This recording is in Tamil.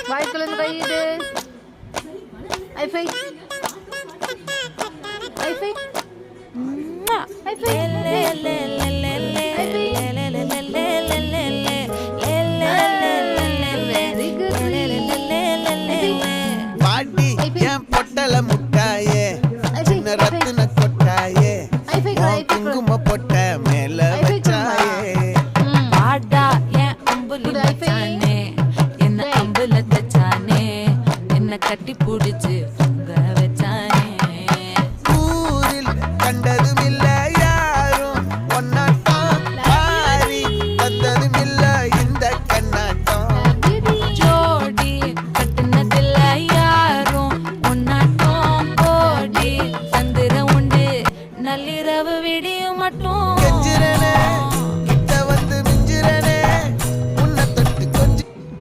வாய்க்குள்ள கையிடு. ஐஃபை ஐஃபை ஐஃபை பாட்டி என் பொட்டல முட்டாயே சின்ன ரத்தின கொட்டாயே குங்கும பொட்ட மேல வச்சாயே பாடா என் அம்புலி மச்சானே என்ன அம்புல தச்சானே என்ன கட்டி புடிச்சு